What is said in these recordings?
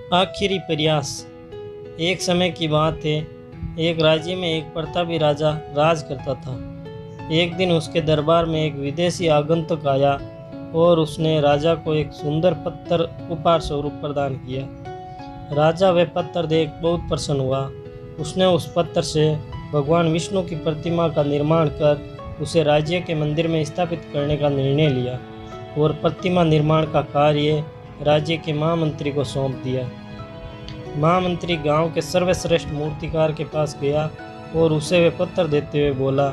आखिरी प्रयास। एक समय की बात है, एक राज्य में एक प्रतापी राजा राज करता था। एक दिन उसके दरबार में एक विदेशी आगंतुक आया और उसने राजा को एक सुंदर पत्थर उपहार स्वरूप प्रदान किया। राजा वह पत्थर देख बहुत प्रसन्न हुआ। उसने उस पत्थर से भगवान विष्णु की प्रतिमा का निर्माण कर उसे राज्य के मंदिर में स्थापित करने का निर्णय लिया और प्रतिमा निर्माण का कार्य राज्य के महामंत्री को सौंप दिया। महामंत्री गांव के सर्वश्रेष्ठ मूर्तिकार के पास गया और उसे वे पत्थर देते हुए बोला,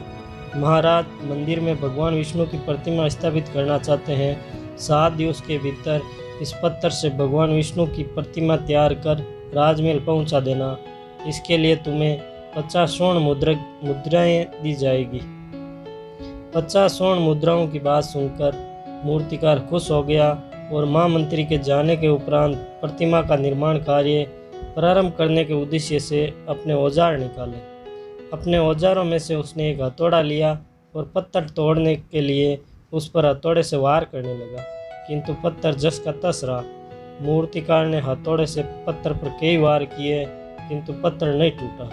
महाराज, मंदिर में भगवान विष्णु की प्रतिमा स्थापित करना चाहते हैं। 7 दिवस के भीतर इस पत्थर से भगवान विष्णु की प्रतिमा तैयार कर राजमहल पहुंचा देना। इसके लिए तुम्हें 50 स्वर्ण मुद्राएं दी जाएगी। 50 स्वर्ण मुद्राओं की बात सुनकर मूर्तिकार खुश हो गया और महामंत्री के जाने के उपरांत प्रतिमा का निर्माण कार्य प्रारंभ करने के उद्देश्य से अपने औजार निकाले। अपने औजारों में से उसने एक हथौड़ा लिया और पत्थर तोड़ने के लिए उस पर हथौड़े से वार करने लगा, किंतु पत्थर जस का तस रहा। मूर्तिकार ने हथौड़े से पत्थर पर कई वार किए, किंतु पत्थर नहीं टूटा।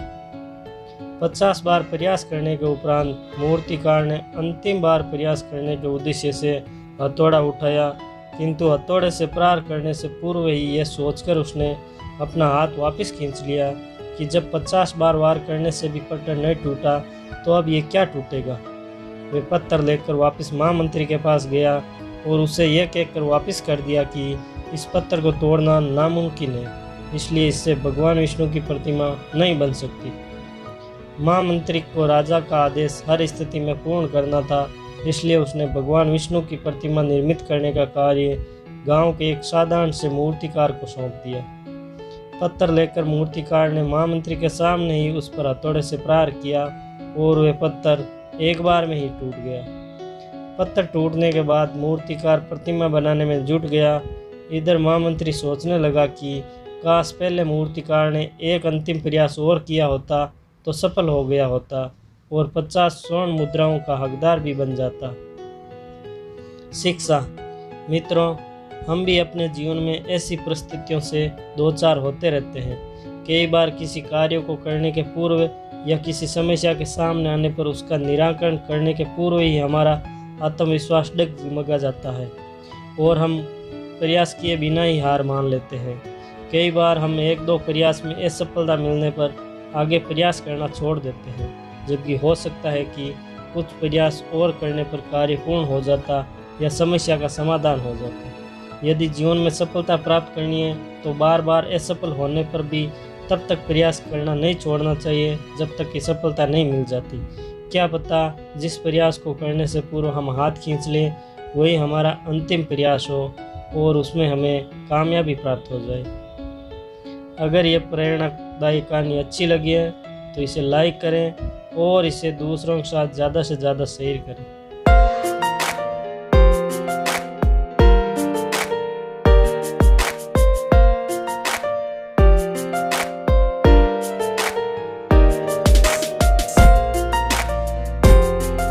50 बार प्रयास करने के उपरांत मूर्तिकार ने अंतिम बार प्रयास करने के उद्देश्य से हथौड़ा उठाया, किंतु हथौड़े से प्रहार करने से पूर्व ही यह सोचकर उसने अपना हाथ वापस खींच लिया कि जब 50 बार वार करने से भी पत्थर नहीं टूटा तो अब ये क्या टूटेगा। वे पत्थर लेकर वापस महामंत्री के पास गया और उसे यह कहकर वापस कर दिया कि इस पत्थर को तोड़ना नामुमकिन है, इसलिए इससे भगवान विष्णु की प्रतिमा नहीं बन सकती। महामंत्री को राजा का आदेश हर स्थिति में पूर्ण करना था, इसलिए उसने भगवान विष्णु की प्रतिमा निर्मित करने का कार्य गांव के एक साधारण से मूर्तिकार को सौंप दिया। पत्थर लेकर मूर्तिकार ने महामंत्री के सामने ही उस पर हथौड़े से प्रहार किया और वह पत्थर एक बार में ही टूट गया। पत्थर टूटने के बाद मूर्तिकार प्रतिमा बनाने में जुट गया। इधर महामंत्री सोचने लगा कि काश पहले मूर्तिकार ने एक अंतिम प्रयास और किया होता तो सफल हो गया होता और 50 स्वर्ण मुद्राओं का हकदार भी बन जाता। शिक्षा। मित्रों, हम भी अपने जीवन में ऐसी परिस्थितियों से दो चार होते रहते हैं। कई बार किसी कार्य को करने के पूर्व या किसी समस्या के सामने आने पर उसका निराकरण करने के पूर्व ही हमारा आत्मविश्वास डगमगा जाता है और हम प्रयास किए बिना ही हार मान लेते हैं। कई बार हम 1-2 प्रयास में असफलता मिलने पर आगे प्रयास करना छोड़ देते हैं, जबकि हो सकता है कि कुछ प्रयास और करने पर कार्य पूर्ण हो जाता या समस्या का समाधान हो जाता। यदि जीवन में सफलता प्राप्त करनी है तो बार बार असफल होने पर भी तब तक प्रयास करना नहीं छोड़ना चाहिए जब तक कि सफलता नहीं मिल जाती। क्या पता जिस प्रयास को करने से पूर्व हम हाथ खींच लें वही हमारा अंतिम प्रयास हो और उसमें हमें कामयाबी प्राप्त हो जाए। अगर ये प्रेरणादायी कहानी अच्छी लगी है तो इसे लाइक करें और इसे दूसरों के साथ ज़्यादा से ज़्यादा शेयर करें।